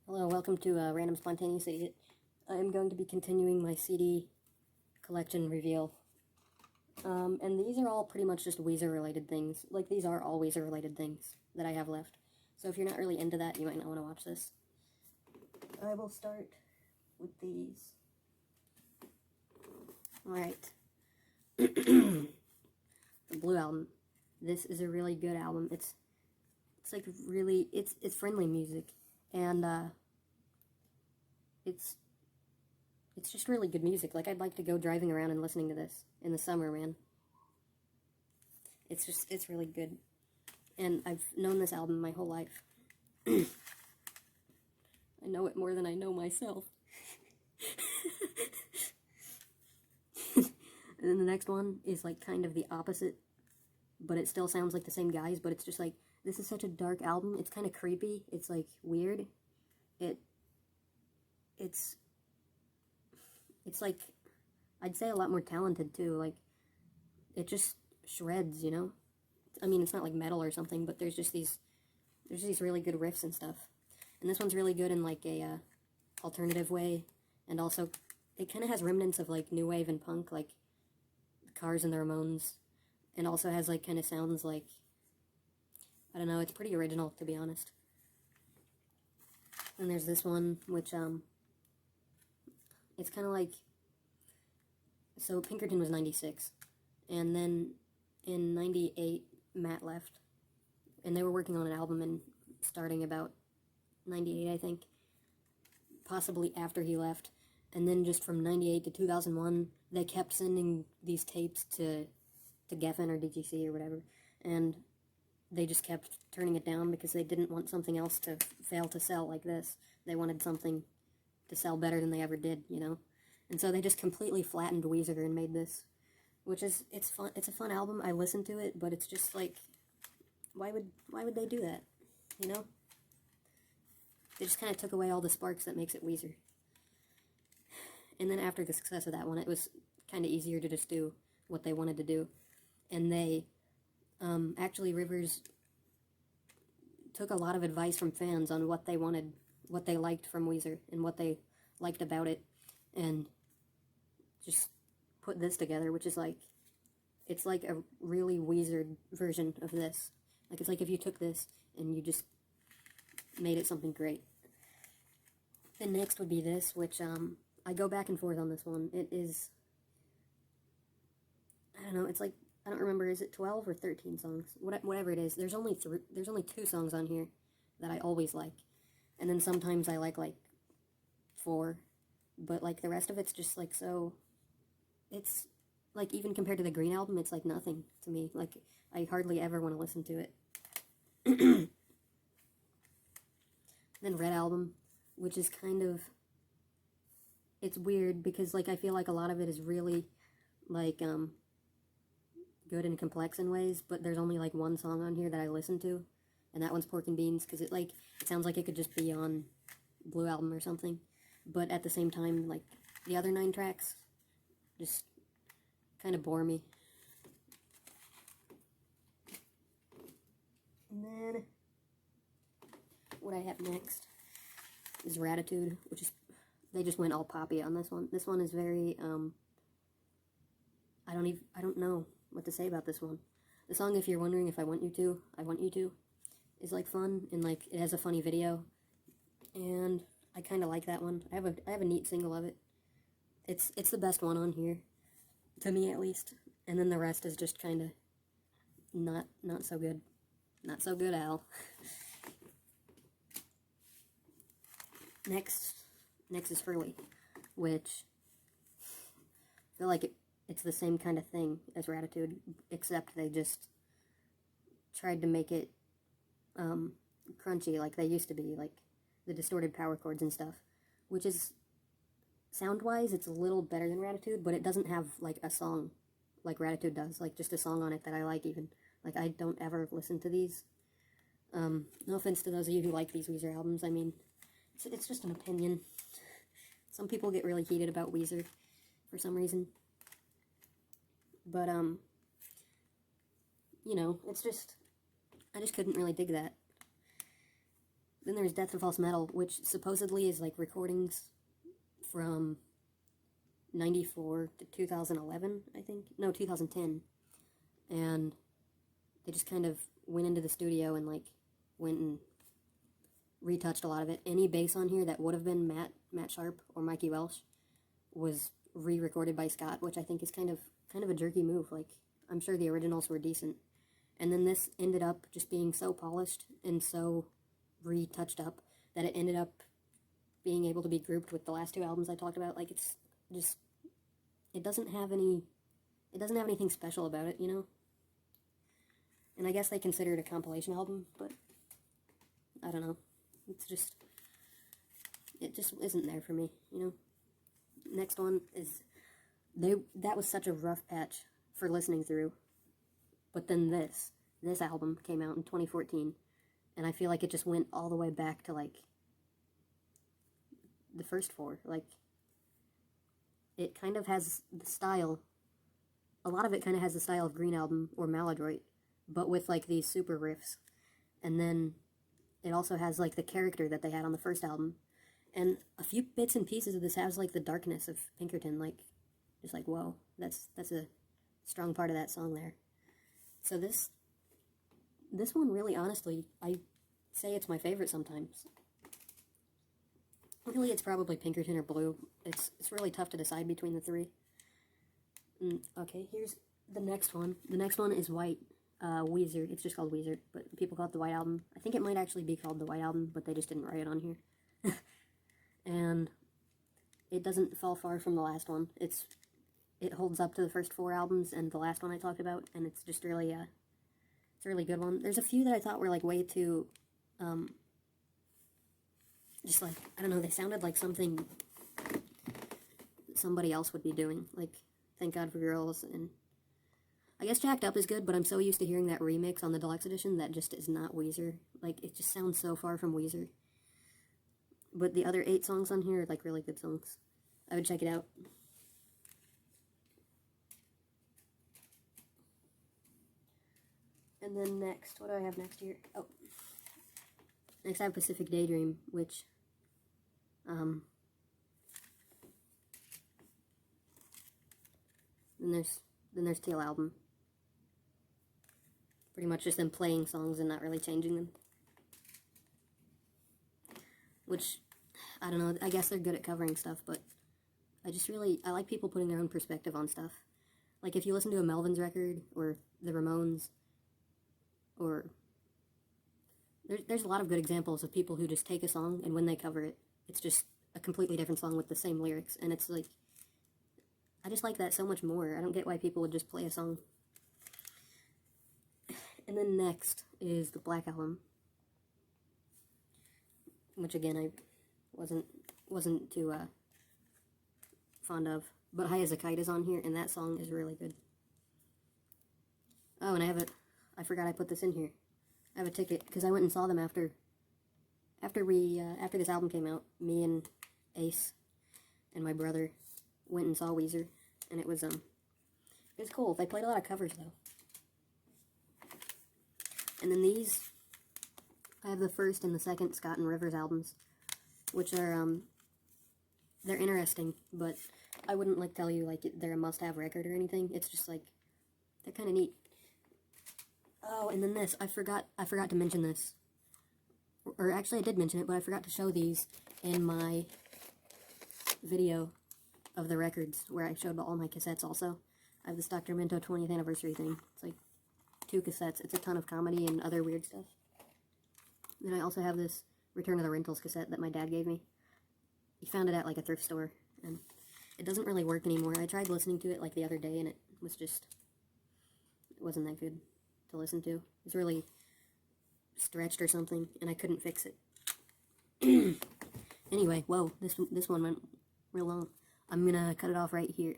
Hello, welcome to Random Spontaneous Idiot. I'm going to be continuing my CD collection reveal. And these are all pretty much just Weezer related things. Like, these are all Weezer related things that I have left. So if you're not really into that, you might not want to watch this. I will start with these. Alright. The Blue album. This is a really good album. It's like really, it's friendly music. And, it's just really good music. Like, I'd like to go driving around and listening to this in the summer, man. It's really good. And I've known this album my whole life. I know it more than I know myself. And then the next one is, like, kind of the opposite, but it still sounds like the same guys, but it's just, like, this is such a dark album. It's kind of creepy. It's, like, weird. It's like, I'd say a lot more talented, too. Like, it just shreds, you know? I mean, it's not like metal or something, but there's these really good riffs and stuff. And this one's really good in, like, a alternative way, and also, it kind of has remnants of, like, new wave and punk, like Cars and the Ramones, and also has, like, kind of sounds like, I don't know, it's pretty original, to be honest. And there's this one, which, it's kind of like, so Pinkerton was 96, and then in 98, Matt left, and they were working on an album and starting about 98, I think, possibly after he left, and then just from 98 to 2001, they kept sending these tapes to Geffen or DGC or whatever, and they just kept turning it down because they didn't want something else to fail to sell like this. They wanted something to sell better than they ever did, you know? And so they just completely flattened Weezer and made this, which is, it's fun. It's a fun album. I listened to it, but it's just like, why would they do that, you know? They just kind of took away all the sparks that makes it Weezer. And then after the success of that one, it was kind of easier to just do what they wanted to do. And they, actually, Rivers took a lot of advice from fans on what they wanted, what they liked from Weezer, and what they liked about it, and just put this together, which is like, it's like a really Weezer version of this. Like, it's like if you took this and you just made it something great. Then next would be this, which, I go back and forth on this one. It is, I don't know, it's like, I don't remember, is it 12 or 13 songs? Whatever it is, there's only 2 songs on here that I always like. And then sometimes I like 4. But, like, the rest of it's just, like, so, it's, like, even compared to the Green album, it's, like, nothing to me. Like, I hardly ever want to listen to it. Then Red album, which is kind of, it's weird because, like, I feel like a lot of it is really, like, good and complex in ways, but there's only, like, 1 song on here that I listen to, and that one's Pork and Beans, because it sounds like it could just be on Blue album or something, but at the same time, like, the other 9 tracks just kind of bore me. And then, what I have next is Ratitude, which is, they just went all poppy on this one. This one is very, I don't know what to say about this one. The song, If You're Wondering If I Want You To, is, like, fun, and, like, it has a funny video, and I kind of like that one. I have a neat single of it. It's the best one on here, to me at least, and then the rest is just kind of not so good. Not so good, Al. Next is Hurley, which I feel like it's the same kind of thing as Ratitude, except they just tried to make it crunchy like they used to be, like the distorted power chords and stuff, which is, sound-wise, it's a little better than Ratitude, but it doesn't have, like, a song like Ratitude does, like, just a song on it that I like, even. Like, I don't ever listen to these. No offense to those of you who like these Weezer albums, I mean, it's just an opinion. Some people get really heated about Weezer for some reason. But, you know, it's just, I just couldn't really dig that. Then there's Death to False Metal, which supposedly is like recordings from 94 to 2011, I think. No, 2010. And they just kind of went into the studio and like went and retouched a lot of it. Any bass on here that would have been Matt Sharp or Mikey Welsh was re-recorded by Scott, which I think is kind of a jerky move. Like, I'm sure the originals were decent. And then this ended up just being so polished and so retouched up that it ended up being able to be grouped with the last two albums I talked about. Like, it's just, it doesn't have anything special about it, you know? And I guess they consider it a compilation album, but I don't know. It's just, it just isn't there for me, you know? Next one is, that was such a rough patch for listening through. But then this album came out in 2014, and I feel like it just went all the way back to, like, the first four. Like, it kind of has the style, a lot of it kind of has the style of Green Album or Maladroit, but with, like, these super riffs. And then it also has, like, the character that they had on the first album. And a few bits and pieces of this has, like, the darkness of Pinkerton, like, just like, whoa, that's a strong part of that song there. So this one, really, honestly, I say it's my favorite sometimes. Really, it's probably Pinkerton or Blue. It's really tough to decide between the three. Okay, here's the next one. The next one is White, Weezer. It's just called Weezer, but people call it the White Album. I think it might actually be called the White Album, but they just didn't write it on here. And it doesn't fall far from the last one. It holds up to the first four albums and the last one I talked about, and it's just really, it's a really good one. There's a few that I thought were, like, way too, just, like, I don't know, they sounded like something somebody else would be doing, like, Thank God for Girls, and I guess Jacked Up is good, but I'm so used to hearing that remix on the deluxe edition that just is not Weezer. Like, it just sounds so far from Weezer. But the other 8 songs on here are, like, really good songs. I would check it out. And then next, what do I have next here? Oh. Next I have Pacific Daydream, which, then there's Teal Album. Pretty much just them playing songs and not really changing them. Which, I don't know, I guess they're good at covering stuff, but I like people putting their own perspective on stuff. Like, if you listen to a Melvins record, or the Ramones, or there's a lot of good examples of people who just take a song, and when they cover it, it's just a completely different song with the same lyrics, and it's like, I just like that so much more. I don't get why people would just play a song. And then next is the Black Album, which again I wasn't too fond of, but High as a Kite is on here, and that song is really good. Oh, and I forgot I put this in here. I have a ticket, because I went and saw them after this album came out. Me and Ace and my brother went and saw Weezer, and it was cool. They played a lot of covers, though. And then these, I have the first and the second Scott and Rivers albums, which are, they're interesting, but I wouldn't, like, tell you, like, they're a must-have record or anything. It's just, like, they're kind of neat. Oh, and then this, I forgot to mention this. Or actually I did mention it, but I forgot to show these in my video of the records, where I showed all my cassettes also. I have this Dr. Mento 20th anniversary thing. It's like 2 cassettes. It's a ton of comedy and other weird stuff. Then I also have this Return of the Rentals cassette that my dad gave me. He found it at, like, a thrift store, and it doesn't really work anymore. I tried listening to it, like, the other day, and it wasn't that good to listen to. It was really stretched or something, and I couldn't fix it. Anyway, whoa, this one went real long. I'm gonna cut it off right here.